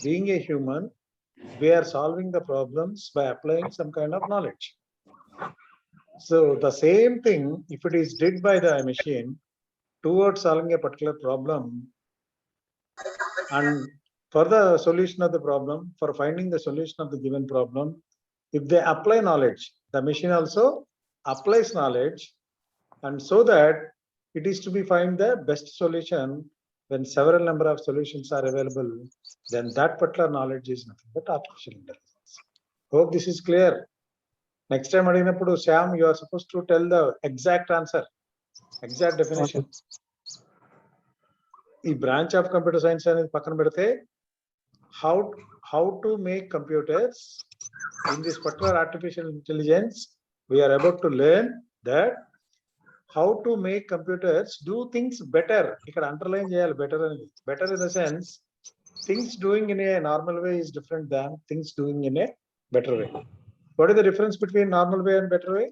being a human, we are solving the problems by applying some kind of knowledge. So the same thing, if it is did by the machine towards solving a particular problem, and for the solution of the problem, for finding the solution of the given problem, if they apply knowledge, the machine also applies knowledge, and so that it is to be find the best solution when several number of solutions are available, then that particular knowledge is nothing but artificial intelligence. Hope this is clear. Next time adinappudu, Shyam, you are supposed to tell the exact answer, exact definition. The branch of computer science అనేది పక్కన పెడితే how to make computers in this particular artificial intelligence, we are about to learn that how to make computers do things better. ఇక్కడ underline చేయాలి better అనేది. Better in the sense things doing in a normal way is different than things doing in a better way. What is the difference between normal way and better way?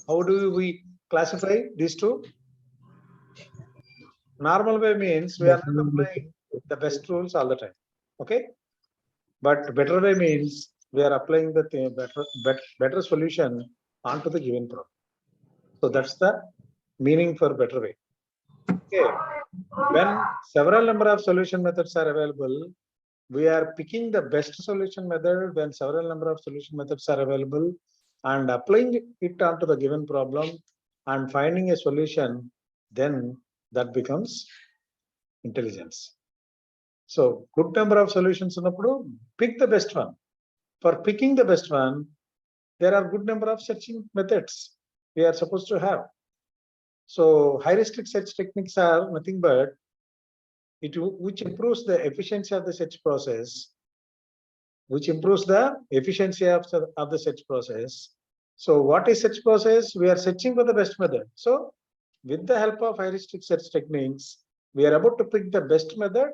How do we classify these two? Normal way means we are not applying the best rules all the time. Okay, but better way means we are applying the better solution onto the given problem. So that's the meaning for better way. Okay, when several number of solution methods are available, we are picking the best solution method when several number of solution methods are available and applying it onto the given problem and finding a solution, then that becomes intelligence. So good number of solutions ఉన్నప్పుడు pick the best one. For picking the best one, there are good number of searching methods we are supposed to have. So heuristic search techniques are nothing but which improves the efficiency of the search process, which improves the efficiency of the search process. So what is search process? We are searching for the best method. So with the help of heuristic search techniques, we are about to pick the best method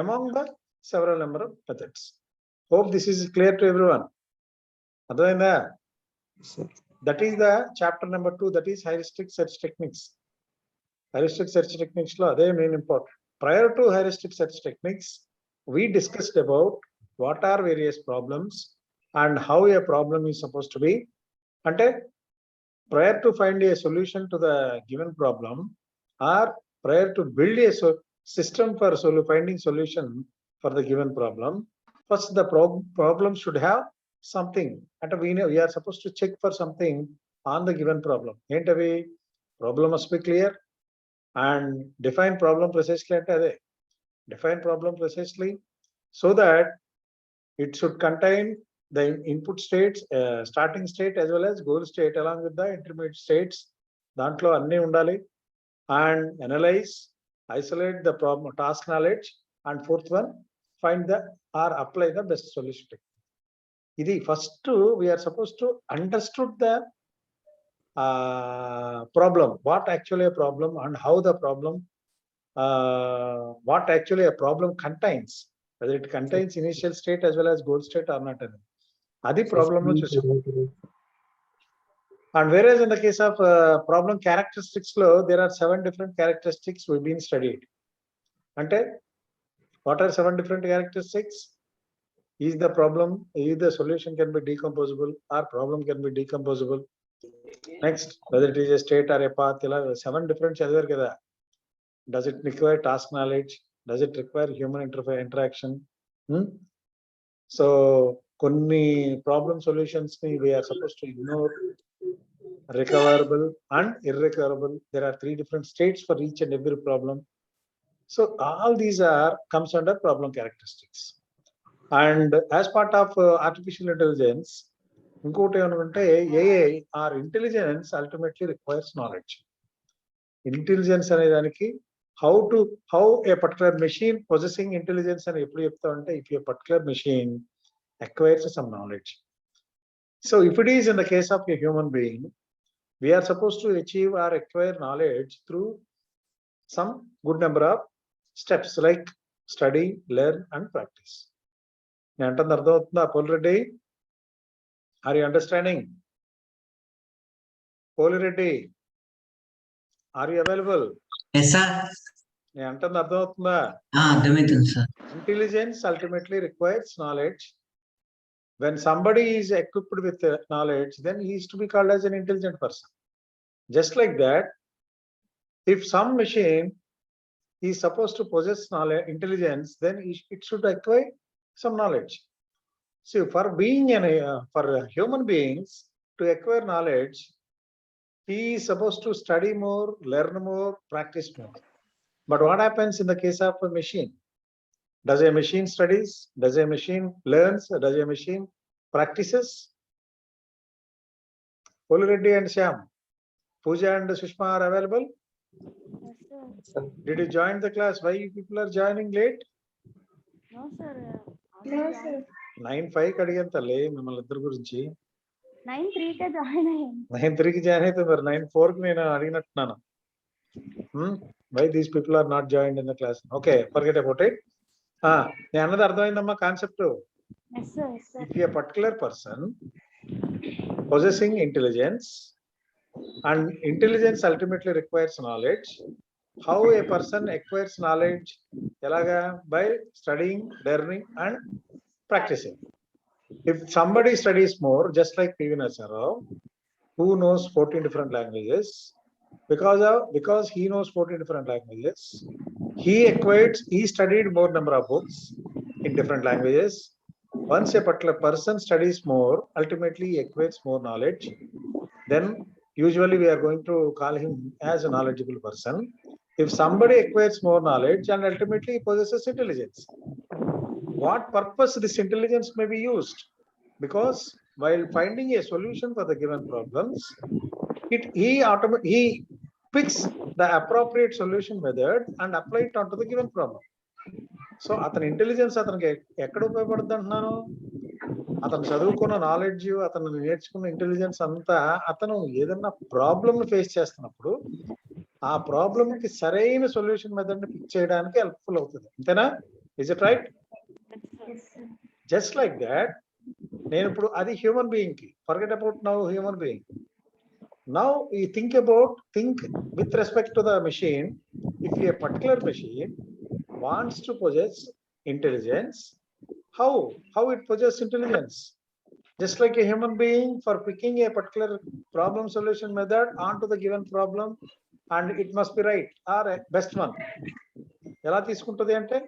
among the several number of methods. Hope this is clear to everyone. Other than that, that is the chapter number 2, that is heuristic search techniques. Heuristic search techniques lo ade main important. Prior to heuristic search techniques, we discussed about what are various problems and how a problem is supposed to be. Ante prior to find a solution to the given problem, or prior to build a system for finding solution for the given problem, first the problem should have something. And we are supposed to check for something on the given problem. Entavi problem must be clear and define problem precisely. Define problem precisely so that it should contain the input states, starting state as well as goal state along with the intermediate states. Dantlo anni undali. And analyze, isolate the problem, task knowledge, and fourth one, find the or apply the best solution technique. Idi first we are supposed to understood the problem, what actually a problem and how the problem, what actually a problem contains, whether it contains initial state as well as goal state or not. Adi problem lo chusam. And whereas in the case of problem characteristics flow, there are 7 different characteristics we've been studied. Ante, what are 7 different characteristics? Is the problem, is the solution can be decomposable or problem can be decomposable. Next, whether it is a state or a path, 7 different chadivaru kada. Does it require task knowledge? Does it require human interaction? So, konni problem solutions we are supposed to ignore. Recoverable and irrecoverable. There are 3 different states for each and every problem. So all these comes under problem characteristics. And as part of artificial intelligence, inkoti anante AI or intelligence ultimately requires knowledge. Intelligence ane daniki how a particular machine possessing intelligence ani eppudu chepta ante if a particular machine acquires some knowledge. So if it is in the case of a human being, we are supposed to achieve or acquire knowledge through some good number of steps like study, learn and practice. Polireddy, are you understanding? Polireddy, are you available? Yes, sir. నేను అంటుంది అర్థమవుతుందా? అర్థమవుతుంది sir. Intelligence ultimately requires knowledge. When somebody is equipped with knowledge, then he is to be called as an intelligent person. Just like that, if some machine is supposed to possess knowledge, intelligence, then it should acquire some knowledge. See, for being for human beings to acquire knowledge, he is supposed to study more, learn more, practice more. But what happens in the case of a machine? Does a machine studies? Does a machine learns? Does a machine practices? Pulreddy and Shyam, Pooja and Sushma are available? Yes, sir. Did you join the class? Why you people are joining late? No, sir. No, sir. 9:05 అడిగాను తల్లి మిమ్మల్ని ఇద్దరు గురించి. 9:03 కే join అయ్యాను. 9:03 కి join అయితే మరి 9:04 కి నేను అడిగినట్టున్నాను. Why these people are not joined in the class? Okay, forget about it. నేను అన్నది అర్థమైందమ్మా concept. Yes, sir. Yes, sir. If a particular person possessing intelligence, and intelligence ultimately requires knowledge, how a person acquires knowledge? Elaga? By studying, learning and practicing. If somebody studies more, just like P.V. Narasimha Rao, who knows 14 different languages, because he knows 14 different languages, he studied more number of books in different languages. Once a particular person studies more, ultimately he acquires more knowledge. Then usually we are going to call him as a knowledgeable person. If somebody acquires more knowledge and ultimately possesses intelligence, what purpose this intelligence may be used? Because while finding a solution for the given problems, he picks the appropriate solution method and apply it onto the given problem. So అతని intelligence అతనికి ఎక్కడ ఉపయోగపడుతుంది అంటున్నాను? అతను చదువుకున్న knowledge, అతను నేర్చుకున్న intelligence అంతా అతను ఏదన్నా ప్రాబ్లమ్ ఫేస్ చేస్తున్నప్పుడు ఆ ప్రాబ్లమ్ కి సరైన సొల్యూషన్ మెథడ్ ని పిక్ చేయడానికి హెల్ప్ఫుల్ అవుతుంది. అంతేనా? Is it right? Just like that నేను ఇప్పుడు అది హ్యూమన్ బీయింగ్ కి, forget about now human being. Now you think with respect to the machine. If a particular machine wants to possess intelligence, how it possesses intelligence? Just like a human being, for picking a particular problem solution method onto the given problem, and it must be right or best one. ఎలా తీసుకుంటుంది అంటే,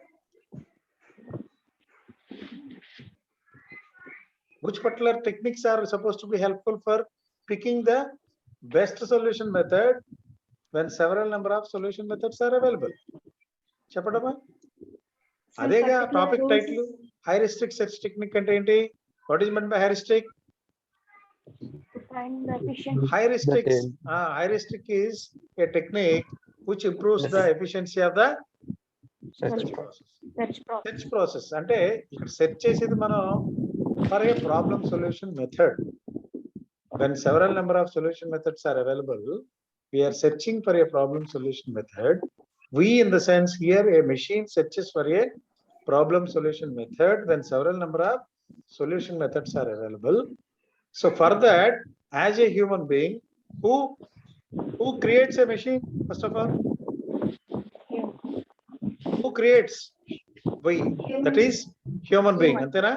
which particular techniques are supposed to be helpful for picking the best solution method when several number of solution methods are available? చెప్పడమా? అదేగా topic title. Heuristic search technique అంటే ఏంటి? What is mean by heuristic? Heuristic is a technique which improves the efficiency of the search process. అంటే ఇక్కడ search చేసేది మనం for a problem solution method. When several number of solution methods are available, we are searching for a problem solution method. We, in the sense here, a machine searches for a problem solution method when several number of solution methods are available. So for that, as a human being, who creates a machine? First of all, who creates? We. That is human being. Antena?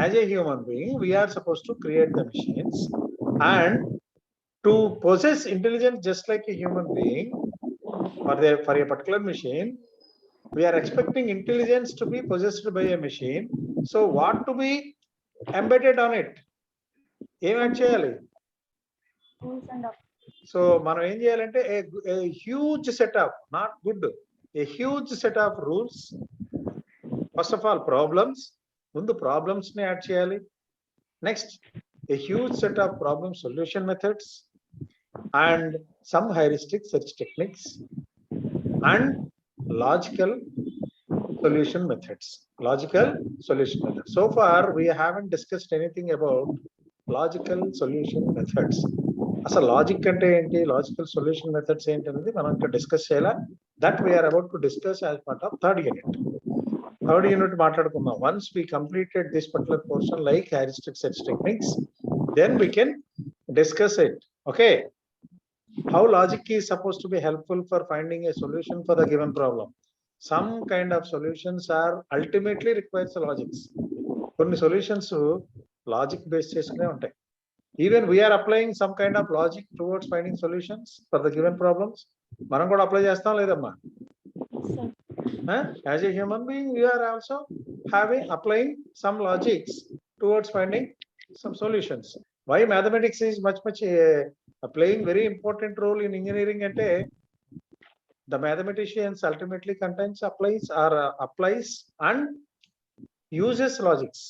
As a human being, we are supposed to create the machines, and to possess intelligence just like a human being, for a particular machine, we are expecting intelligence to be possessed by a machine. So what to be embedded on it? ఏం add చేయాలి? So మనం ఏం చేయాలంటే a huge set of, not good, a huge set of rules. First of all, problems. ముందు problems ని add చేయాలి. Next a huge set of problem solution methods and some heuristic search techniques and logical solution methods. So far we haven't discussed anything about logical solution methods. అసలు logic అంటే ఏంటి, logical solution methods ఏంటి అనేది మనం ఇంకా discuss చేయాలా. That we are about to discuss as part of third unit మాట్లాడుకుందాం. Once we completed this particular portion like heuristic search techniques, then we can discuss it. Okay, how logic is supposed to be helpful for finding a solution for the given problem. Some kind of solutions are ultimately requires logics. కొన్ని solutions logic based చేసుకునే ఉంటాయి. Even we are applying some kind of logic towards finding solutions for the given problems. మనం కూడా apply చేస్తాం లేదమ్మా? Sir. As a human being, we are also applying some logics towards finding some solutions. Why mathematics is much playing very important role in engineering ante, the mathematicians ultimately contains applies and uses logics.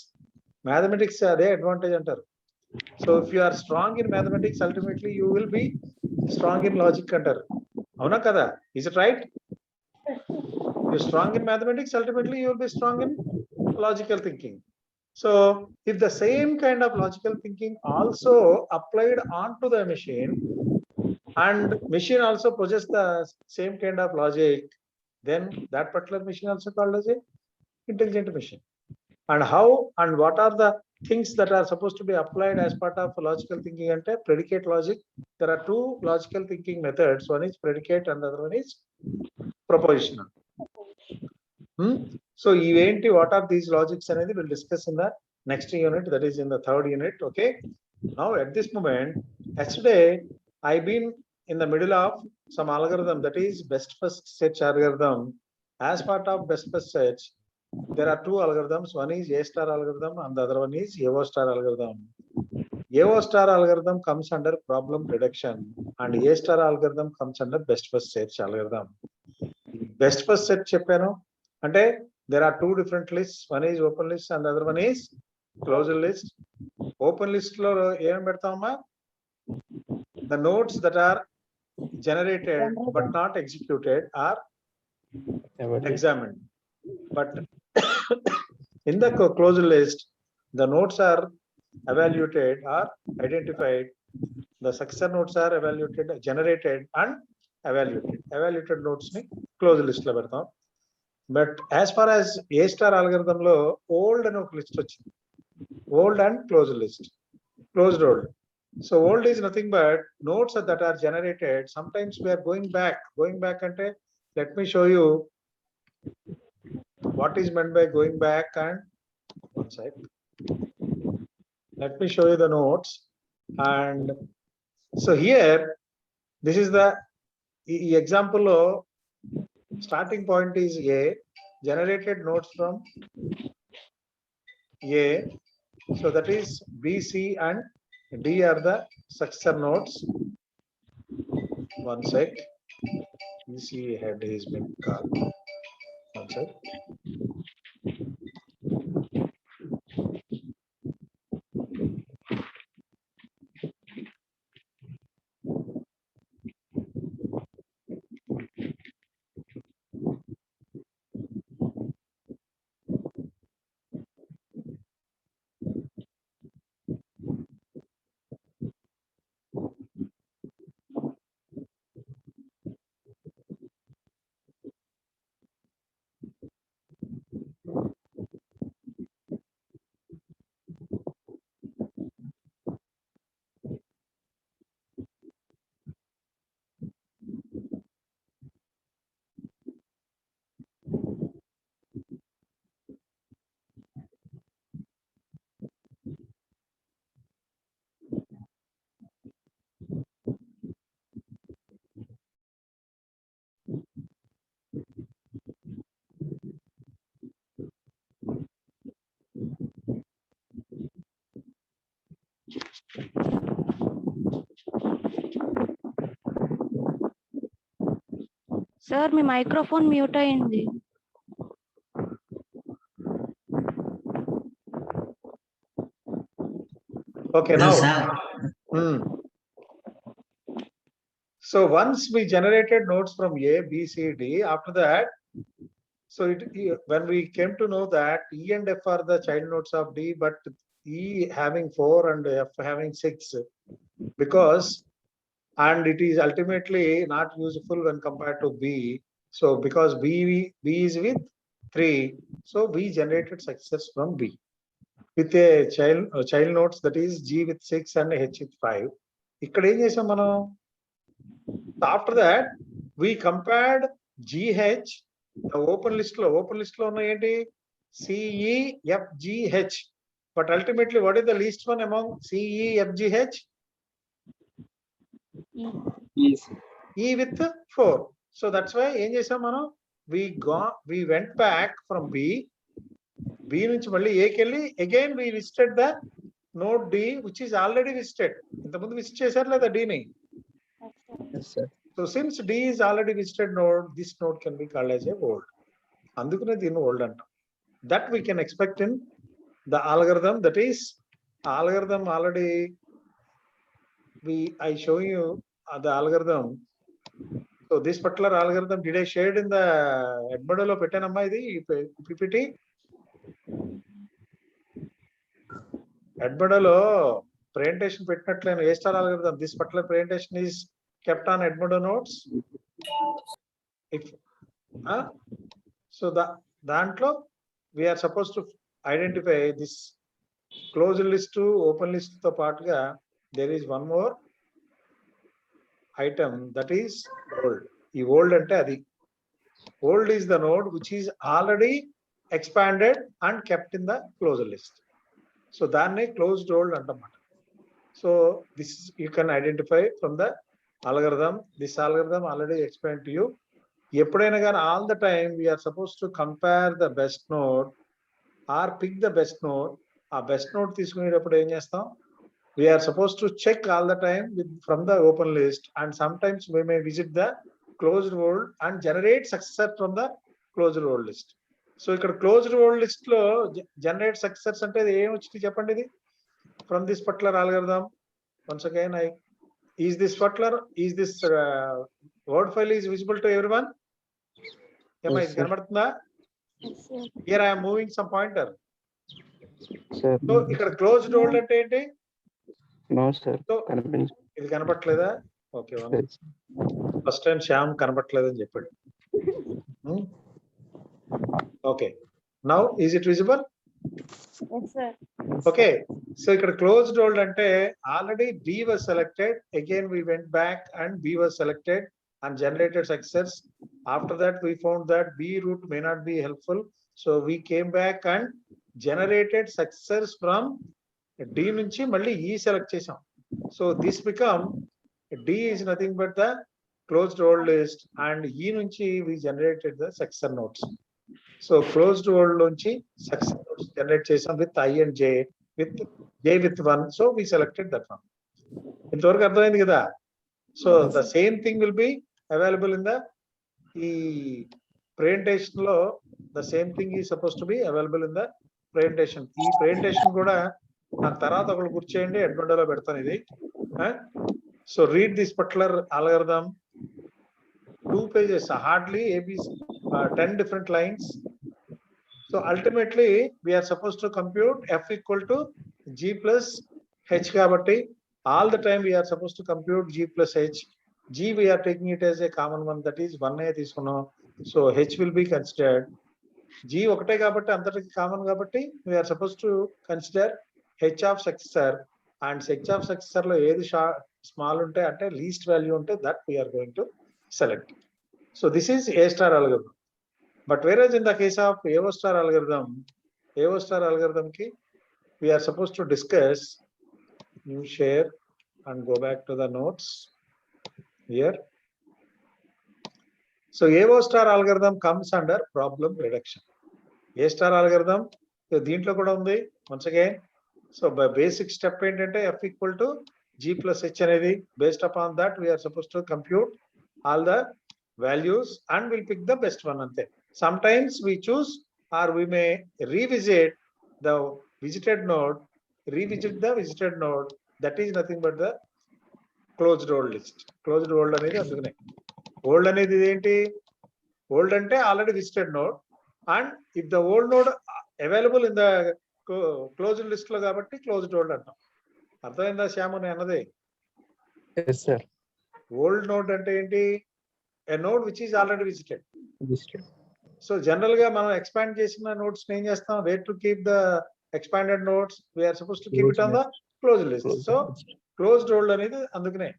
Mathematics ade advantage antaru. So if you are strong in mathematics, ultimately you will be strong in logic antaru. Avuna kada? Is it right? You're strong in mathematics, ultimately you will be strong in logical thinking. So if the same kind of logical thinking also applied onto the machine, and machine also possesses the same kind of logic, then that particular machine also called as a intelligent machine. And how and what are the things that are supposed to be applied as part of logical thinking ante predicate logic. There are two logical thinking methods. One is predicate and the other one is propositional. So what are these logics అనేది we'll discuss in the next unit, that is in the third unit. Okay, now at this moment, yesterday I've been in the middle of some algorithm, that is best first search algorithm. As part of best first search, there are two algorithms. One is A star algorithm and the other one is AO star algorithm. AO star algorithm comes under problem prediction and A star algorithm comes under best first search algorithm. Best first search చెప్పాను అంటే there are two different lists. One is open list and the other one is closed list. Open list lo ఏం పెడతామమ్మా? The nodes that are generated but not executed are examined. But in the closed list, the nodes are evaluated or identified. The successor nodes are evaluated, generated and evaluated. Evaluated nodes ni closed list lo పెడతాం. But as far as A star algorithm lo old and list వచ్చింది. Old and closed list. Closed old. So old is nothing but nodes that are generated. Sometimes we are going back ante, let me show you what is meant by going back. And one sec, let me show you the nodes. And so here, this is the example of starting point is A, generated nodes from A. So that is B, C and D are the successor nodes. One sec, BC head has been called. One sec. Sir me microphone mute అయింది. Okay, now. So once we generated nodes from A, B, C, D, after that, so when we came to know that E and F are the child nodes of D, but E having 4 and F having 6, because and it is ultimately not useful when compared to B. So because B is with 3, so we generated success from B with a child nodes, that is G with 6 and H with 5. ఇక్కడ ఏం చేసాం మనం? So after that, we compared GH, the open list lo ఉన్న ఏంటి CE, FGH. But ultimately, what is the least one among CE, FGH? E with 4. So that's why ఏం చేసాం మనం, we went back from B నుంచి మళ్ళీ A కి వెళ్ళి again we visited the node D, which is already visited. ఇంతకుముందు visit చేశారు లేదా D ని? Yes, sir. So since D is already visited node, this node can be called as a old. అందుకనే దీన్ని old అంటాం. That we can expect in the algorithm. That is algorithm already I show you the algorithm. So this particular algorithm, did I share it in the Edmodo lo పెట్టానమ్మా ఇది PPT? Edmodo లో presentation పెట్టినట్లేను A star algorithm. This particular presentation is kept on Edmodo notes. If so దాంట్లో we are supposed to identify this closed list to open list తో పాటుగా there is one more item, that is old. ఈ old అంటే అది old is the node which is already expanded and kept in the closed list. So దాన్నే closed old అంటమాట. So this you can identify from the algorithm. This algorithm already explained to you. ఎప్పుడైనా కానీ all the time we are supposed to compare the best node or pick the best node. ఆ best node తీసుకునేటప్పుడు ఏం చేస్తాం, we are supposed to check all the time from the open list, and sometimes we may visit the closed world and generate successor from the closed world list. So ఇక్కడ closed world list లో generate successors అంటే ఏం వచ్చింది చెప్పండి ఇది from this particular algorithm. Once again, is this word file is visible to everyone? ఏమా ఇది కనబడుతుందా? Yes, sir. Here I am moving some pointer. Sir. So ఇక్కడ closed world అంటే ఏంటి? No, sir. So ఇది కనబడట్లేదా? ఓకే, ఫస్ట్ టైం శ్యామ్ కనబడట్లేదని చెప్పాడు. Okay, now is it visible? Yes, sir. Okay, so ఇక్కడ closed world అంటే already B was selected, again we went back and B was selected and generated success. After that we found that B route may not be helpful, so we came back and generated success from D నుంచి మళ్ళీ E select చేసాం. So this become D is nothing but the closed world list, and E నుంచి we generated the successor nodes. So closed world నుంచి successor nodes generate చేసాం with I and J, with J with 1. So we selected that one. ఇంతవరకు అర్థమైంది కదా? So the same thing will be available in the ఈ presentation లో, the same thing is supposed to be available in the presentation. ఈ presentation కూడా నాకు తర్వాత ఒకళ్ళు కూర్చేయండి, Edmodo లో పెడతాను ఇది. So read this particular algorithm, 2 pages, hardly ABC, 10 different lines. So ultimately we are supposed to compute F equal to G plus H kabatti all the time we are supposed to compute G plus H. G we are taking it as a common one, that is 1a తీసుకున్నాం. So H will be considered. G ఒకటే కాబట్టి అంతటికి common కాబట్టి we are supposed to consider H of successor, and H of successor లో ఏది small ఉంటే అంటే least value ఉంటే that we are going to select. So this is A star algorithm. But whereas in the case of AO star algorithm ki we are supposed to discuss, you share and go back to the notes here. So AO star algorithm comes under problem reduction. A star algorithm దీంట్లో కూడా ఉంది once again. So by basic step ఏంటంటే F equal to G plus H అనేది, based upon that we are supposed to compute all the values and we'll pick the best one అంతే. Sometimes we choose or we may revisit the visited node, that is nothing but the closed world list. Closed world అనేది అందుకనే old అనేది ఏంటి, old అంటే already visited node, and if the old node available in the closed list లో కాబట్టి closed world అంటాం. అర్థమైందా శ్యాము నేను అన్నది? Yes, sir. Old node అంటే ఏంటి, a node which is already visited. Visited. So general గా మనం expand చేసిన nodes ఏం చేస్తాం, where to keep the expanded nodes, we are supposed to keep it on the closed list. So closed world అనేది అందుకనే.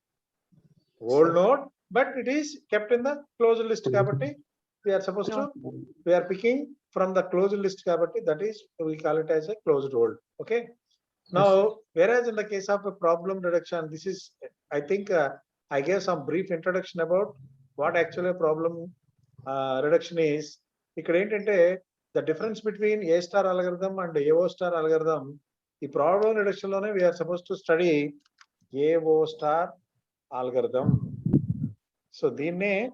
old node, but it is kept in the closed list kabatti. We are supposed to, we are picking from the closed list kabatti, that is, we call it as a closed old. Okay. Now, whereas in the case of a problem reduction, this is, I think, I gave some brief introduction about what actually a problem reduction is. The difference between A star algorithm and AO star algorithm, the problem reduction we are supposed to study AO star algorithm. So we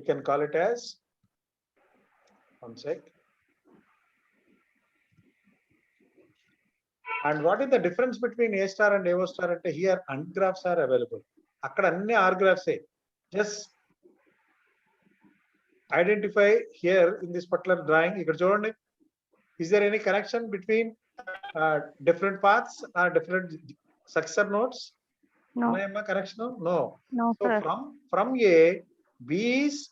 can call it as, one sec. And what is the difference between A star and AO star? Here AND graphs are available. Akkada anni R graphs. Just identify here in this particular drawing. Is there any connection between different paths or different successor nodes? No. Connection? No. No, So sir. from A, B is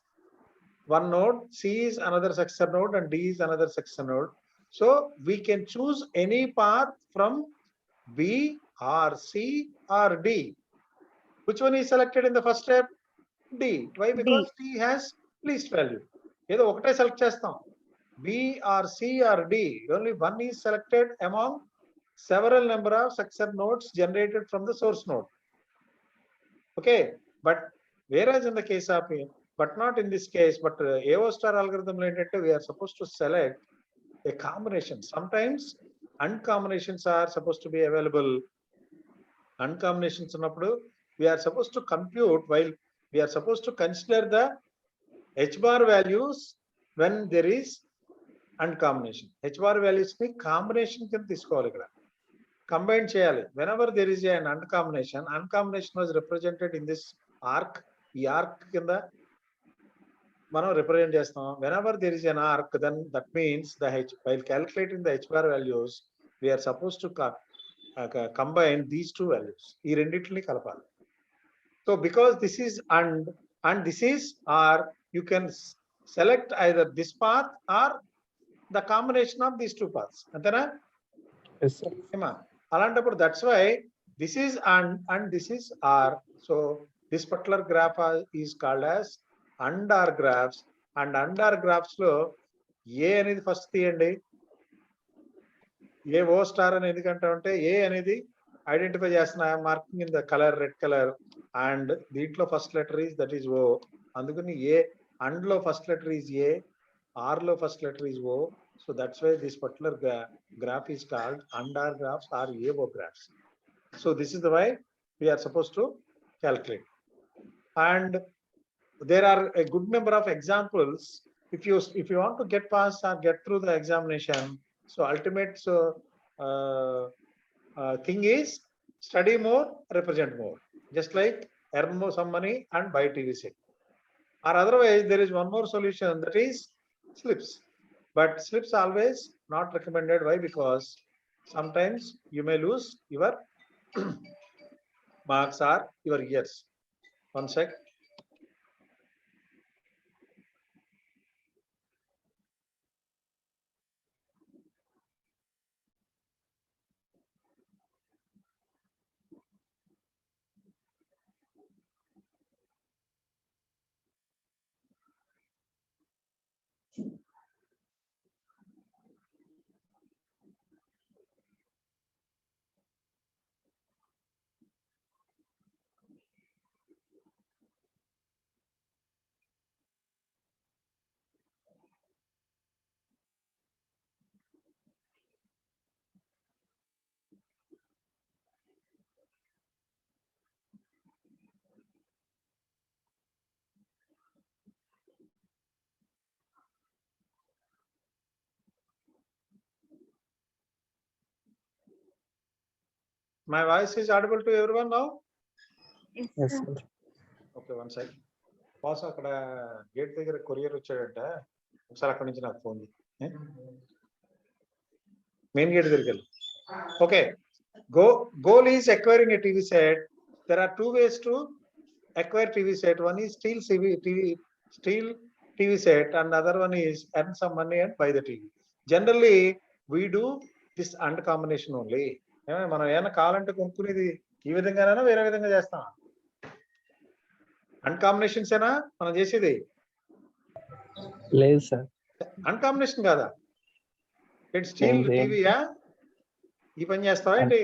one node, C is another successor node, and D is another successor node. So we can choose any path from B or C or D. Which one is selected in the first step? D. Why? Because D has least value. Either okate select chestam. B or C or D. Only one is selected among several number of successor nodes generated from the source node. Okay. But whereas in the case of, but not in this case, but AO star algorithm related, we are supposed to select a combination. Sometimes AND combinations are supposed to be available. AND combinations we are supposed to compute while we are supposed to consider the H bar values when there is AND combination. H bar values ni combination kin తీసుకోవాలి ఇక్కడ. Combine cheyali. Whenever there is an AND combination was represented in this arc. ఈ arc కింద మనం represent చేస్తాం. Whenever there is an arc, then that means while calculating the H bar values, we are supposed to combine these two values. ఈ రెండిటిని కలపాలి. So because this is and this is R, you can select either this path or the combination of these two paths. Antena? Yes, sir. Alantapur, that's why this is and this is R. So this particular graph is called as AND R graphs. And AND R graphs lo A అనేది first తీయండి. A O star అని ఎందుకంటే ఉంటే A అనేది identify చేస్తున్న marking in the colour red colour and దీంట్లో first letter is that is O. అందుకని ఏ అండ్ లో first letter is A, or లో first letter is O. So that's why this particular graph is called and or graphs are AO graphs. So this is the way we are suppose to calculate. And there are a good number of examples. If you want to get past or get through the examination, so ultimate thing is study more, represent more. Just like earn more some money and buy TV set. Or otherwise, there is one more solution, that is slips. But slips always not recommended. Why? Because sometimes you may lose your marks or your years. One sec. My voice is audible to everyone now? Yes, sir. Okay, one sec. Boss అక్కడ gate దగ్గర courier వచ్చాడంట, ఒకసారి అక్కడి నుంచి నాకు phone main gate దగ్గరికి వెళ్ళి. Okay, goal is acquiring a TV set. There are two ways to acquire TV set. One is steal TV set and other one is earn some money and buy the TV. Generally we do this AND combination only. మనం ఏమైనా కావాలంటే కొనుక్కునేది ఈ విధంగానైనా వేరే విధంగా చేస్తాం. అన్కాంబినేషన్స్ ఏనా మనం చేసేది? లేదు సార్. అన్కాంబినేషన్ కాదా? ఇట్ స్టీల్ ఏం చేయం. టీవీయా? ఈ పని చేస్తావా ఏంటి?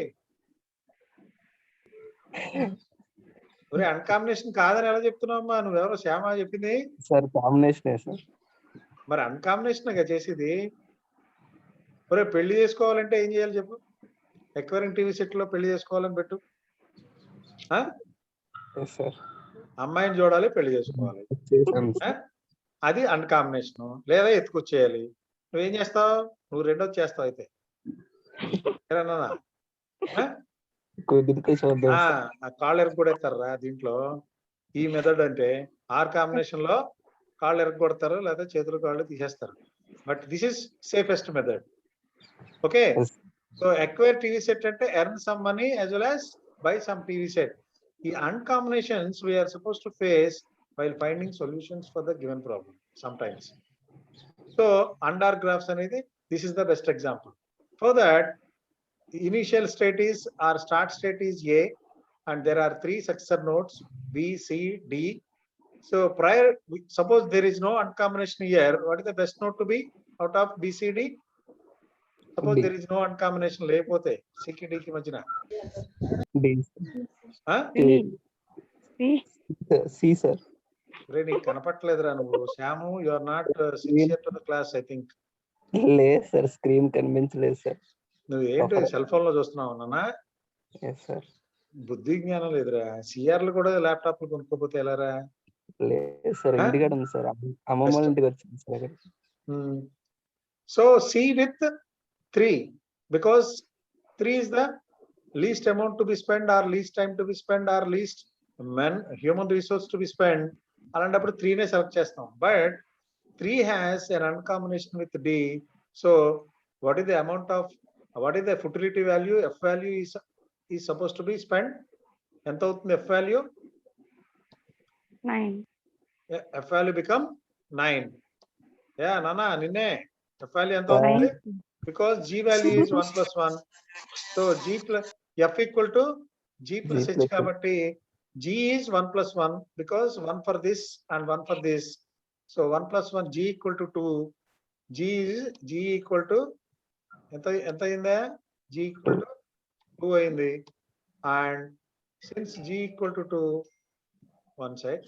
ఒరే అన్కాంబినేషన్ కాదని ఎలా చెప్తున్నావమ్మా? నువ్వెవరో శ్యామ చెప్పింది? సార్ కాంబినేషనే సార్. మరి అన్కాంబినేషన్ గా చేసేది. ఒరే పెళ్లి చేసుకోవాలంటే ఏం చేయాలి చెప్పు? ఎక్వైరింగ్ టీవీ సెట్ లో పెళ్లి చేసుకోవాలని పెట్టు. ఆ? Yes sir. అమ్మాయిని చూడాలి, పెళ్లి చేసుకోవాలి. చేశాను ఆ? సార్. అది అన్కాంబినేషన్. లేదా ఎత్తుకొచ్చేయాలి. నువ్వేం చేస్తావు? నువ్వు రెండోది చేస్తావు అయితే. ఏరన్నా? ఆ? కుదిరితే చూద్దాం ఆ, సార్. ఆ కాళ్ళు ఎరగొడేస్తారా దీంట్లో? ఈ మెథడ్ అంటే ఆర్ కాంబినేషన్ లో కాళ్ళు ఎరగొడతారు, లేదా చేతులు కాళ్ళు తీసేస్తారు. But this is safest method. Okay. Yes. So acquire TV set అంటే earn some money as well as buy some TV set. ఈ and combinations we are suppose to face while finding solutions for the given problem some times. So and or graphs అనేది this is the best example. For that initial state is or start state is A, and there are 3 successor nodes B, C, D. So prior, suppose there is no uncombination here, what is the best node to be out of B, C, D? Suppose D. there is no uncombination, లేకపోతే C కి D కి మధ్యన. D. ఆ? C sir. రే నీకు కనపట్లేదురా నువ్వు. Shyam, you are not sincere to the class, I think. లేదు sir, screen కనిపించలేదు sir. నువ్వు ఏంటి సెల్ ఫోన్ లో చూస్తున్నావు నాన్న? Yes sir. బుద్ధి జ్ఞానం లేదురా. సిఆర్లు కూడా ల్యాప్టాప్లు కొనుక్కోపోతే ఎలారా? లేదు సార్, Huh? ఇంటికాడ ఉంది సార్. అమ్మమ్మ వాళ్ళ ఇంటికి వచ్చింది సార్ అక్కడికి. So C with 3, because 3 is the least amount to be spent or least time to be spent or least human resource to be spent. అలాంటప్పుడు 3 నే సెలెక్ట్ చేస్తాం. But 3 has an uncombination with D. So what is the amount of, what is the futility value? F value is supposed to be spent. ఎంత అవుతుంది F value? 9. F value become 9. Yeah, Nana, నిన్నే F value ఎంత అవుతుంది? Because G value is 1 plus 1. So G plus F equal to G plus G H plus H. కాబట్టి G is 1 plus 1 because 1 for this and 1 for this. So 1 plus 1 G equal to 2. G equal to ఎంత అయిందా? G equal to 2 అయింది. And since G equal to 2, one side.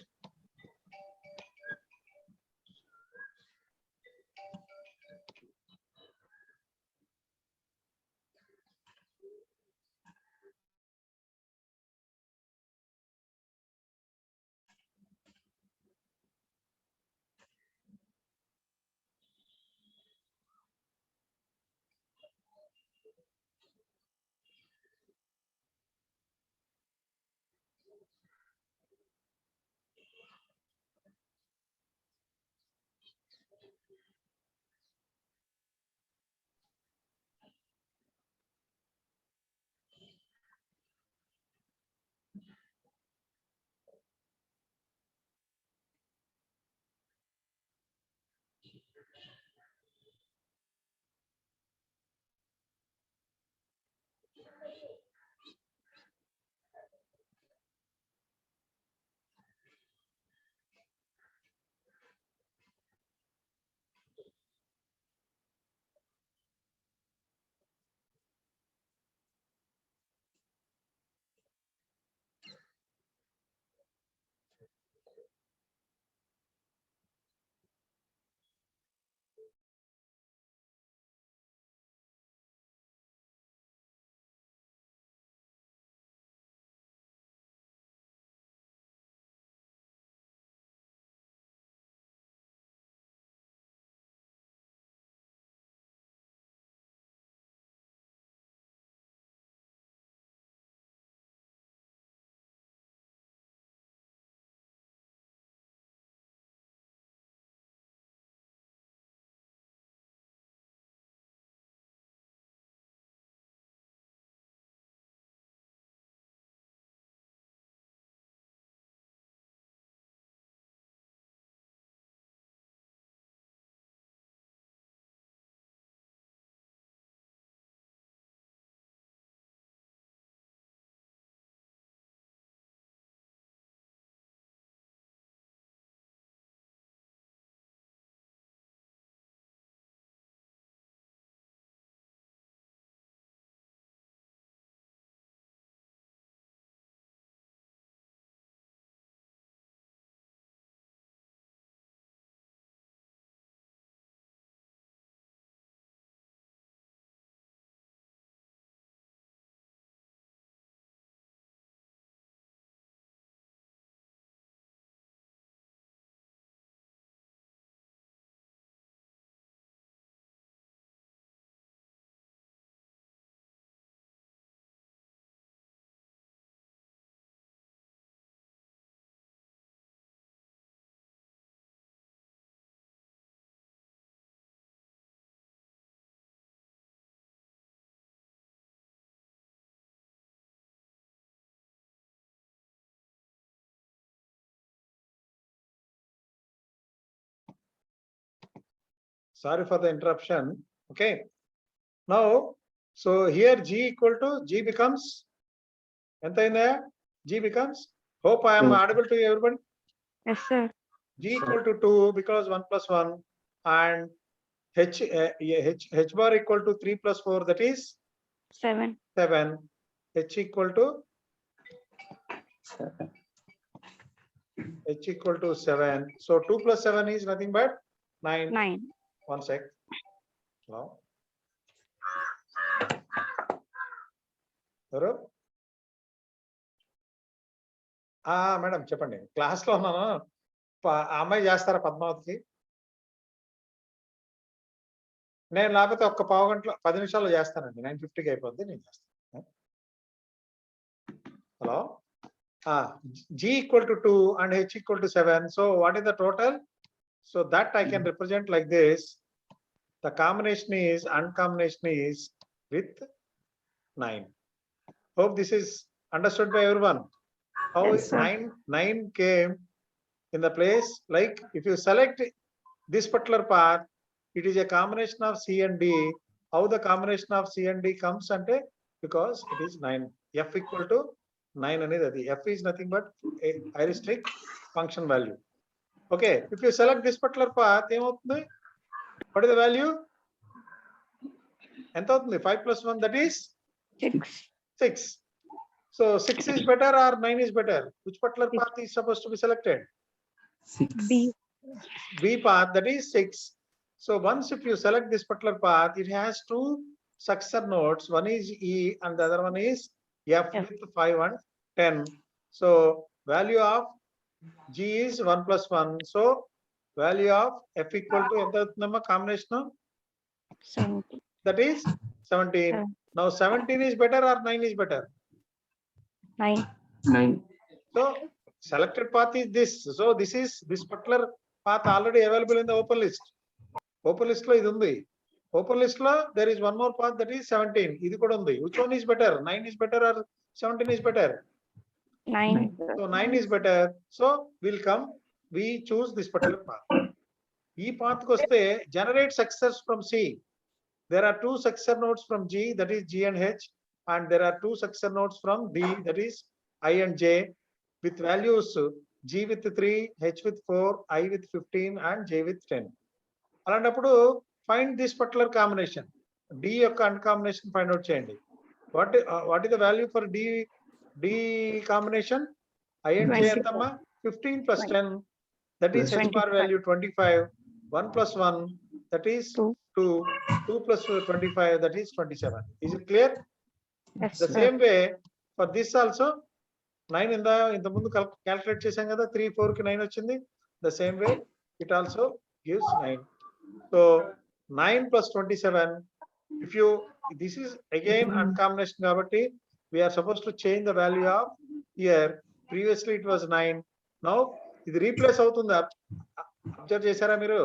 Sorry for the interruption. Okay. Now, so here G equal to G becomes, G becomes, hope I am audible to everybody. Yes, sir. G equal to 2 because 1 plus 1 and H bar equal to 3 plus 4, that is 7. 7. H equal to 7. So 2 plus 7 is nothing but 9. 9. 1 sec. Now. Madam చెప్పండి, class లో ఉన్నాను. అమ్మాయి చేస్తారా పద్మావతికి? నేను లేకపోతే ఒక్క పావు గంటలో 10 నిమిషాల్లో చేస్తానండి. 9:50కి అయిపోద్ది, నేను చేస్తాను. Hello. G equal to 2 and H equal to 7. So what is the total? So that I can represent like this. The combination is, uncombination is with 9. Hope this is understood by everyone. How Yes, sir. 9 came in the place, like if you select this particular path, it is a combination of C and D. How the combination of C and D comes ante, because it is 9. F equal to 9 అనేది అది. F is nothing but a heuristic function value. Okay, if you select this particular path, ఏమవుతుంది? What is the value? ఎంత అవుతుంది? 5 plus 1, that is 6. So 6 is better or 9 is better? Which particular path is supposed to be selected? 6. B path, that is 6. So once if you select this particular path, it has two successor nodes. One is E and the other one is F with 5 and 10. So value of G is 1 plus 1. So value of F equal to ఎంత combination? 17. That is 17. Now 17 is better or 9 is better? 9. 9. So selected path is this. So this is this particular path already available in the open list. Open list lo idu undi. Open list lo there is one more path, that is 17. Idi kuda undi. Which one is better? 9 is better or 17 is better? 9. So 9 is better. So we'll come. We choose this particular path. E path koste generate successors from C. There are two successor nodes from G, that is G and H, and there are two successor nodes from D, that is I and J, with values G with 3, H with 4, I with 15 and J with 10. అలాంటప్పుడు find this particular combination. D యొక్క uncombination find out చేయండి. What is the value for D combination? I and J ఎంతమ్మా? 15 plus 10, that is H bar value 25. 1 plus 1, that is 2. 2 plus 25, that is 27. Is it clear? Yes, The sir. same way for this also, 9 ఇంత ముందు calculate చేసాం కదా, 3 4 కి 9 వచ్చింది. The same way it also gives 9. So 9 plus 27, if you, this is again uncombination కాబట్టి we are supposed to change the value of here. Previously it was 9. Now ఇది replace అవుతుంది. Observe చేశారా మీరు?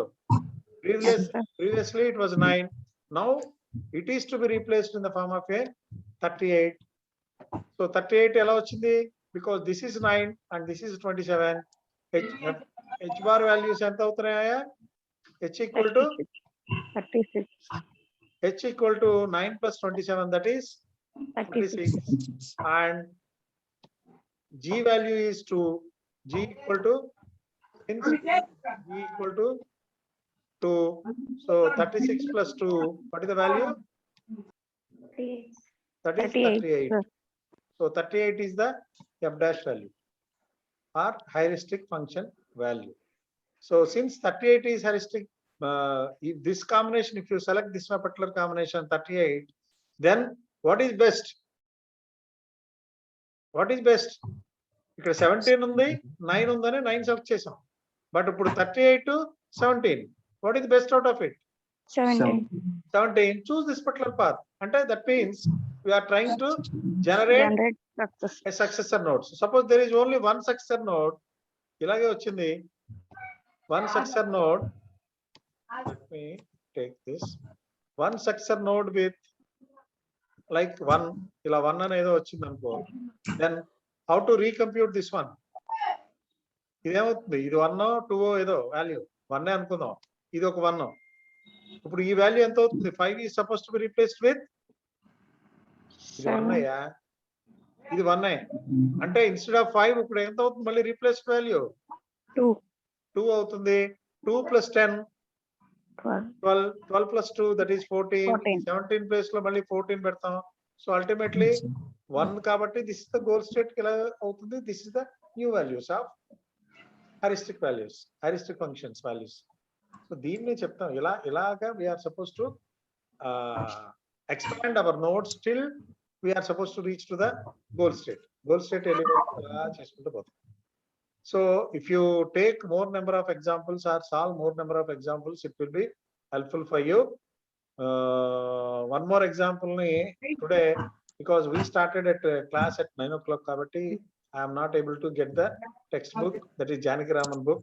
Previously it was 9. Now it is to be replaced in the form of a 38. So 38 ఎలా వచ్చింది? Because this is 9 and this is 27. H bar values ఎంత అవుతున్నాయా? H equal to 36. H equal to 9 plus 27, that is 36. And G value is 2. G equal to, since G equal to 2. So 36 plus 2, what is the value? That is 38. sir. So 38 is the F dash value or heuristic function value. So since 38 is heuristic, if this combination, if you select this particular combination 38, then what is best? What is best? ఇక్కడ 17 ఉంది, 9 ఉందని 9 select చేసాం. But ఇప్పుడు 38 to 17, what is the best out of it? 17. 17. Choose this particular path. And that means we are trying to generate Success. a successor node. So suppose there is only one successor node. ఇలాగే వచ్చింది. One successor node. Let me take this. One successor node with like 1. ఇలా 1 అనేదో వచ్చింది అనుకో. Then how to recompute this one? ఇదేమవుతుంది? ఇది 1 2 ఏదో value 1 అనుకుందాం. ఇది ఒక 1. ఇప్పుడు ఈ వాల్యూ ఎంత అవుతుంది? 5 is supposed to be replaced with ఇది 1 అయ్యా, ఇది 1 అంటే ఇన్స్టెడ్ ఆఫ్ 5 ఇప్పుడు ఎంత అవుతుంది? మళ్ళీ రీప్లేస్డ్ వాల్యూ 2 అవుతుంది. 2 plus 10 12 12 plus 2 that is 14 17 place లో మళ్ళీ 14 పెడతాం. సో అల్టిమేట్లీ 1 కాబట్టి this is the goal state కి ఎలా అవుతుంది? This is the new values of heuristic values, heuristic functions values. So దీన్ని చెప్తాం ఇలాగా we're suppose to expand our nodes till we are supposed to reach to the goal state element చేసుకుంటూ పోతాం. So if you take more number of examples or solve more number of examples, it will be helpful for you. One more example ni today, because we started at class at 9 o'clock kabatti I am not able to get the textbook, that is Janaki Raman book.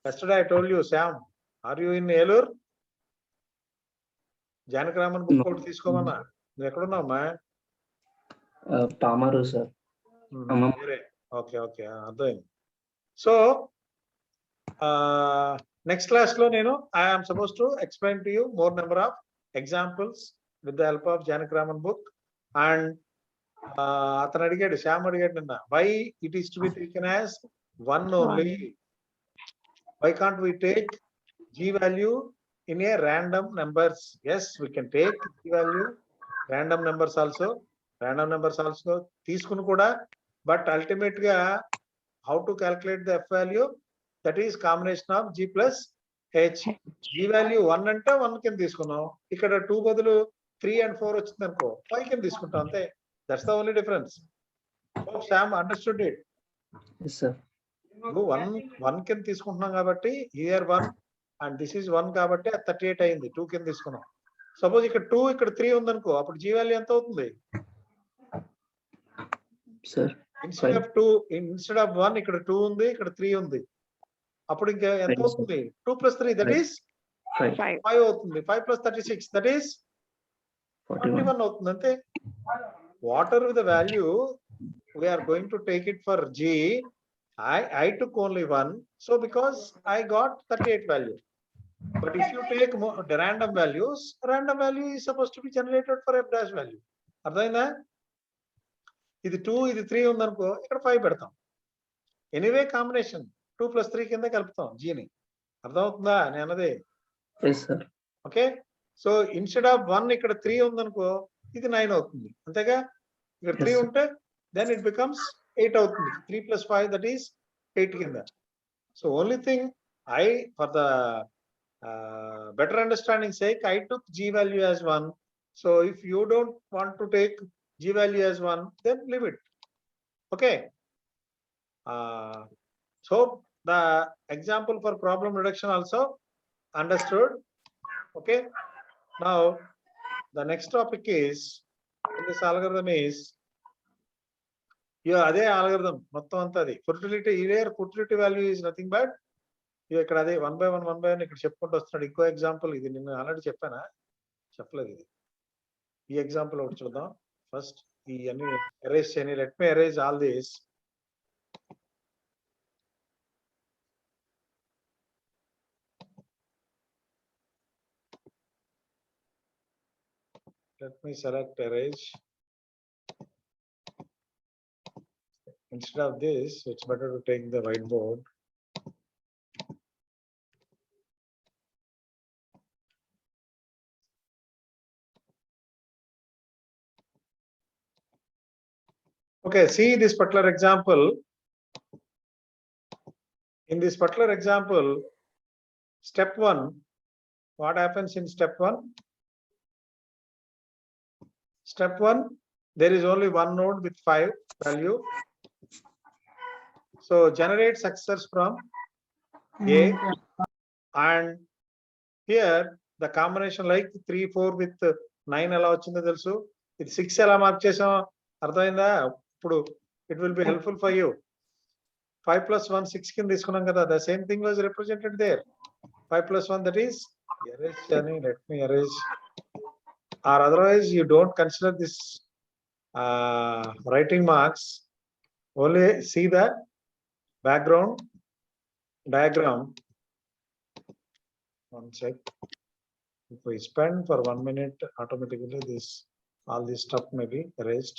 Yesterday I told you, Sam, are you in Elur? Janaki Raman book ఒకటి తీసుకోమన్నా. నువ్వు ఎక్కడ ఉన్నావమ్మా? Pamarru sir. Okay okay, అర్థమైంది. So next class లో నేను I am supposed to explain to you more number of examples with the help of Janaki Raman book. And అతను అడిగాడు, శ్యామ్ అడిగాడు నిన్న, why it is to be taken as 1 only? Why can't we take G value in a random numbers? Yes, we can take G value random numbers also తీసుకుని కూడా, but ultimate గా how to calculate the F value? That is combination of G plus H. G value 1 అంటే 1 కింద తీసుకున్నాం, ఇక్కడ 2 బదులు 3 and 4 వచ్చింది అనుకో 5 కింద తీసుకుంటాం అంతే. That's the only difference. Hope Sam understood it. Yes sir. 1 కింద తీసుకుంటున్నాం కాబట్టి here 1 and this is 1 కాబట్టి 38 అయింది, 2 కింద తీసుకున్నాం. సపోజ్ ఇక్కడ 2 ఇక్కడ 3 ఉందనుకో, అప్పుడు G వాల్యూ ఎంత అవుతుంది? Sir, instead of 1 ఇక్కడ 2 ఉంది, ఇక్కడ 3 ఉంది, అప్పుడు ఇంకా ఎంత అవుతుంది? 2 plus 3 that is 5 అవుతుంది. 5 plus 36 that is 41 అవుతుంది అంతే. Whatever the value we are going to take it for G, I took only 1, so because I got 38 value. But if you take the random value is supposed to be generated for F dash value. అర్థమైందా? ఇది 2 ఇది 3 ఉందనుకో, ఇక్కడ 5 పెడతాం. Anyway combination 2 plus 3 కింద కలుపుతాం G ని. అర్థమవుతుందా నేను అన్నది? yes sir. Okay, so instead of 1 ఇక్కడ 3 ఉందనుకో, ఇది 9 అవుతుంది అంతేగా. ఇక్కడ 3 ఉంటే then it becomes 8 అవుతుంది. 3 plus 5 that is 8 కింద. So only thing for the better understanding sake, I took G value as 1. So if you don't want to take G value as 1, then leave it. Okay. So the example for problem reduction also understood. Okay. Now the next topic is, in this algorithm is, అదే algorithm మొత్తం అంతా అది fertility. Here fertility value is nothing but ఇక్కడ అదే 1 by 1 ఇక్కడ చెప్పుకుంటూ వస్తున్నాడు. ఇంకో ఎగ్జాంపుల్, ఇది నిన్న ఆల్రెడీ చెప్పానా? చెప్పలేదు. ఇది ఈ ఎగ్జాంపుల్ ఒకటి చూద్దాం ఫస్ట్. ఈ అన్ని ఎరేజ్ చేయని, let me erase all this. Let me select erase. Instead of this, it's better to take the whiteboard. Okay, see this particular example. In this particular example, step 1, what happens in step 1? Step 1, there is only one node with 5 value. So generate successors from A, and here the combination like 3, 4 with 9 ఎలా వచ్చిందో తెలుసు. ఇది 6 ఎలా mark చేసాం అర్థమైందా? ఇప్పుడు it will be helpful for you. 5 plus 1 6 కింద తీసుకున్నాం కదా, the same thing was represented there. 5 plus 1 that is erase. Let me erase, or otherwise you don't consider this writing marks. Only see the background diagram. One sec. If we spend for 1 minute, automatically all this stuff may be erased.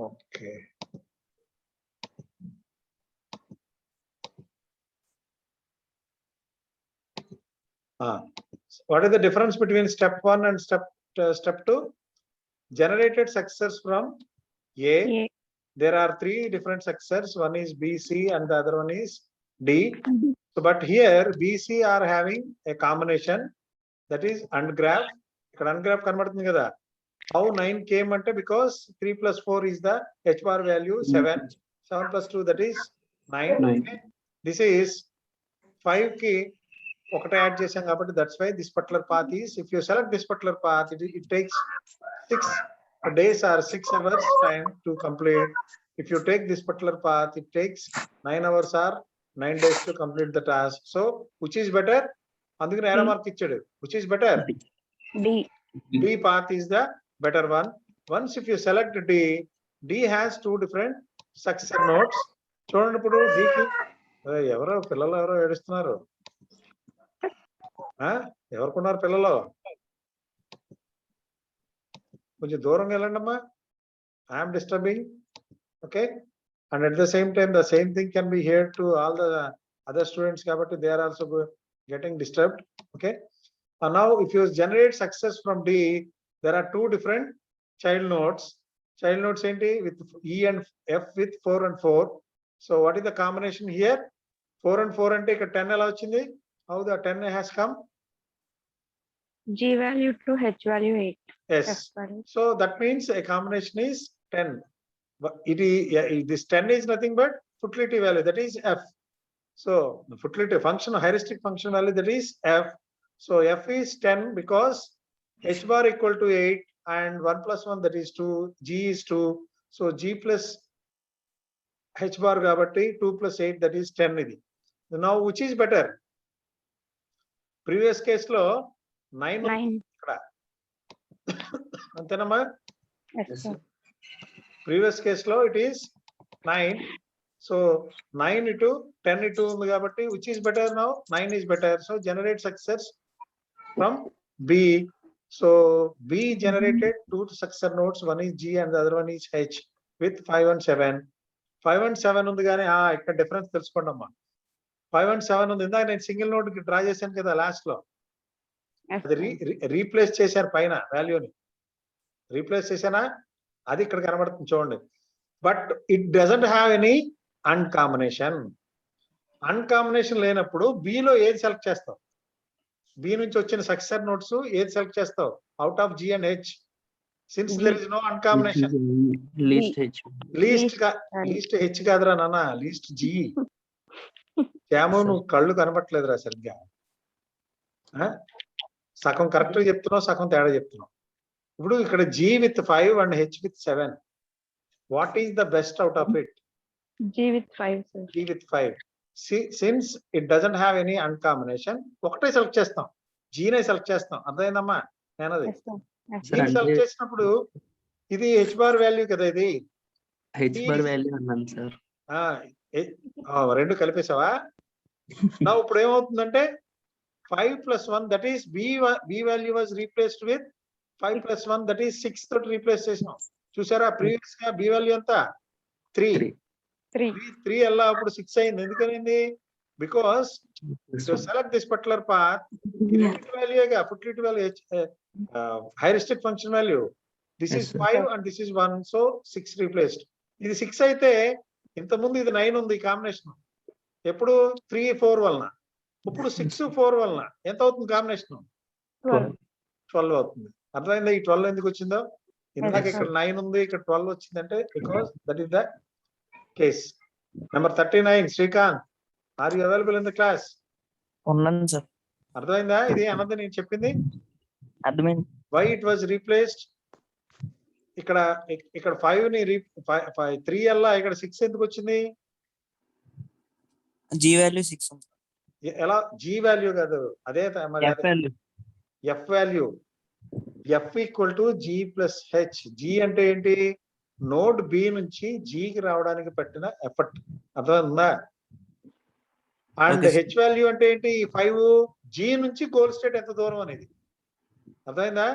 Okay. What is the difference between step 1 and step 2? Generated success from A. A. There are 3 different successors. One is B, C, and the other one is D. So, but here B, C are having a combination that is ungraph. Ikkada ungraph కనబడుతుంది కదా. How 9 came ante because 3 plus 4 is the H bar value 7. 7 plus 2 that is 9. 9. Okay. This is 5 ki ఒకటే add చేశాం కాబట్టి that's why this particular path is, if you select this particular path, it takes 6 days or 6 hours time to complete. If you take this particular path, it takes 9 hours or 9 days to complete the task. So which is better? అందుకని arrow mark ఇచ్చాడు. Which is better? D. D path is the better one. Once if you select D, D has 2 different successor nodes. చూడండి ఇప్పుడు D కి ఎవరో పిల్లలు ఎవరో ఏడుస్తున్నారు. ఎవరుకున్నారు పిల్లలు? కొంచెం దూరంగా వెళ్ళండి అమ్మా. I'm disturbing. Okay. And at the same time the same thing can be hear to all the other students కాబట్టి they are also getting disturbed. Okay. Now if you generate success from D, there are 2 different child nodes. Child nodes ఏంటి? With E and F with 4 and 4. So what is the combination here? 4 and 4 అంటే ఇక్కడ 10 ఎలా వచ్చింది? How the 10 has come? G value to H value 8. Yes. F value. So that means a combination is 10. But this 10 is nothing but futility value, that is F. So the futility function, heuristic function value, that is F. So F is 10 because H bar equal to 8 and 1 plus 1 that is 2, G is 2. So G plus H bar కాబట్టి 2 plus 8 that is 10 ఇది. Now which is better? Previous case లో 9 ఇక్కడ అంతేనమ్మా. Yes, sir. Previous case లో it is 9. So 9 into 10 into ఉంది కాబట్టి which is better now? 9 is better. So generate success from B. So B generated 2 successor nodes. One is G and the other one is H with 5 and 7. 5 and 7 ఉంది కానీ ఇక్కడ difference తెలుసుకోండి అమ్మా. 5 and 7 ఉంది. ఇందాక నేను సింగిల్ నోట్ కి draw చేశాను కదా లాస్ట్ లో. Yes, అది sir. రీప్లేస్ చేశారు పైన వాల్యూని. రీప్లేస్ చేశానా? అది ఇక్కడ కనబడుతుంది చూడండి. But it doesn't have any and combination. And combination లేనప్పుడు బిలో ఏది సెలెక్ట్ చేస్తావు? బి నుంచి వచ్చిన సక్సెసర్ నోట్స్ ఏది సెలెక్ట్ చేస్తావు? Out of G and H. Since there is no and combination. Least H. Least H కాదురా నాన్న, లీస్ట్ జి. క్యామో నువ్వు కళ్ళు కనబట్టలేదురా సరిగ్గా. సగం కరెక్ట్ చెప్తున్నావు, సగం తేడా చెప్తున్నావు. ఇప్పుడు ఇక్కడ G with 5 and H with 7. What is the best out of it? G with 5, sir. G with 5. Since it doesn't have any uncombination, ఒకటే సెలెక్ట్ చేస్తాం. జీనే సెలెక్ట్ చేస్తాం. అర్థమైందమ్మా నేనది. Yes, sir. Yes, sir. జీని సెలెక్ట్ చేసినప్పుడు ఇది హెచ్ బార్ వాల్యూ కదా ఇది. H bar value అన్నాను సార్. రెండు కలిపేసావా? నా ఇప్పుడు ఏమవుతుందంటే 5 plus 1 that is B value was replaced with 5 plus 1 that is 6 తోటి రీప్లేస్ చేసినాం. చూసారా ప్రీవియస్ గా B వాల్యూ ఎంత? 3. 3 అలా అప్పుడు 6 అయింది. ఎందుకనింది? Because select this particular path. వాల్యూగా futility value heuristic function value. This is 5 and this is 1. So 6 replaced. ఇది 6 అయితే ఇంతకుముందు ఇది 9 ఉంది కాంబినేషన్. ఎప్పుడు 3, 4 వలన. ఇప్పుడు 6, 4 వలన ఎంత అవుతుంది కాంబినేషన్? 12 అవుతుంది. అర్థమైందా ఈ 12 ఎందుకు వచ్చిందో? ఇందాక ఇక్కడ 9 ఉంది, ఇక్కడ 12 వచ్చిందంటే because that is the case. Number 39 Srikanth, are you available in the class? ఉన్నాను సార్. అర్థమైందా ఇది అన్నది నేను చెప్పింది? అర్థమైంది. Why it was replaced? ఇక్కడ 5 ని 3 అలా ఇక్కడ 6 ఎందుకు వచ్చింది? జీ వాల్యూ 6 ఉంది. ఎలా? జీ వాల్యూ కాదు, అదే మరి F value. F value. F equal to G plus H. G అంటే ఏంటి? నోడ్ బి నుంచి జీకి రావడానికి పట్టిన ఎఫర్ట్. అర్థమైందా? And Okay, sir. H value అంటే ఏంటి? 5 G నుంచి గోల్ స్టేట్ ఎంత దూరం అనేది. అర్థమైందా?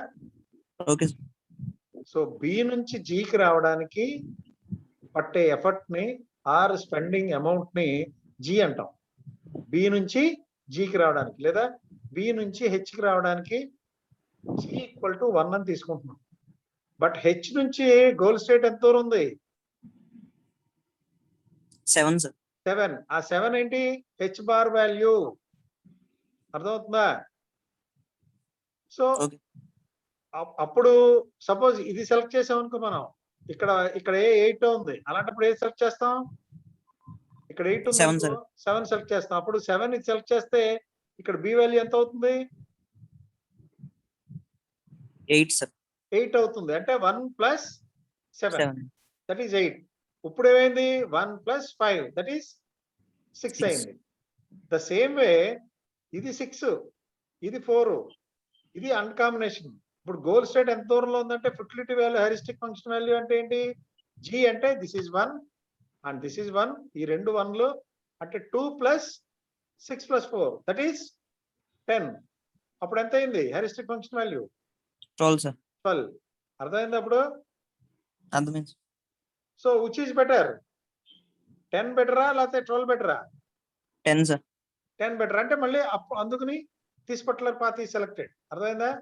Okay sir. సో బి నుంచి జీకి రావడానికి పట్టే ఎఫర్ట్ ని ఆర్ స్పెండింగ్ అమౌంట్ ని జీ అంటాం. బి నుంచి జీకి రావడానికి లేదా బి నుంచి హెచ్ కి రావడానికి జీ ఈక్వల్ టు 1 అని తీసుకుంటున్నాం. బట్ హెచ్ నుంచి గోల్ స్టేట్ ఎంత దూరం ఉంది? 7 సార్. 7. ఆ 7 ఏంటి? H bar value. అర్థమవుతుందా? So Okay. అప్పుడు సపోజ్ ఇది సెలెక్ట్ చేసాం అనుకో, మనం ఇక్కడ ఏ 8 ఉంది, అలాంటప్పుడు ఏది సెలెక్ట్ చేస్తాం? ఇక్కడ 8 ఉంది 7 sir. 7 సెలెక్ట్ చేస్తాం. అప్పుడు 7 ఇది సెలెక్ట్ చేస్తే ఇక్కడ బి వాల్యూ ఎంత అవుతుంది? 8 సార్. 8 అవుతుంది. అంటే 1 ప్లస్ 7 7. That is 8. ఇప్పుడు ఏమైంది? 1 ప్లస్ 5 దట్ ఈస్ 6 Six. అయింది. ద సేమ్ వే ఇది 6, ఇది 4, ఇది అన్కాంబినేషన్. ఇప్పుడు గోల్ స్టేట్ ఎంత దూరంలో ఉందంటే fertility value, heuristic function value అంటే ఏంటి? జీ అంటే this is 1 and this is 1. ఈ రెండు 1లు అంటే 2 ప్లస్ 6 ప్లస్ 4 దట్ ఈస్ 10. అప్పుడు ఎంత అయింది హెరిస్టిక్ ఫంక్షన్ వాల్యూ? 12 సార్. 12. అర్థమైంది అప్పుడు? అర్థమైంది. So which is better? 10 బెటరా లేకపోతే 12 బెటరా? 10 సార్. 10 బెటర్. అంటే మళ్ళీ అందుకని దిస్ పర్టికులర్ పాత్ ఈ సెలెక్టెడ్. అర్థమైందా?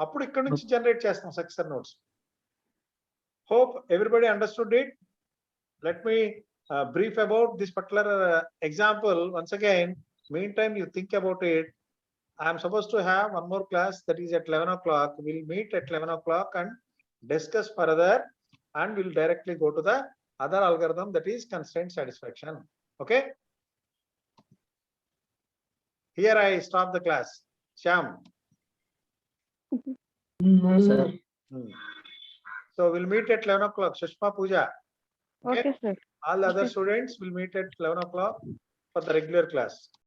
అప్పుడు ఇక్కడ నుంచి జనరేట్ చేస్తాం successor nodes. Hope everybody understood it. Let me brief about this particular example once again. Meantime you think about it. I am supposed to have one more class that is at 11 o'clock. We'll meet at 11 o'clock and discuss further, and we'll directly go to the other algorithm, that is constraint satisfaction. Okay, here I stop the class. Shyam. Sir. So we'll meet at 11 o'clock. Sushma, Pooja. Okay, sir. All the other Okay. students will meet at 11 o'clock for the regular class.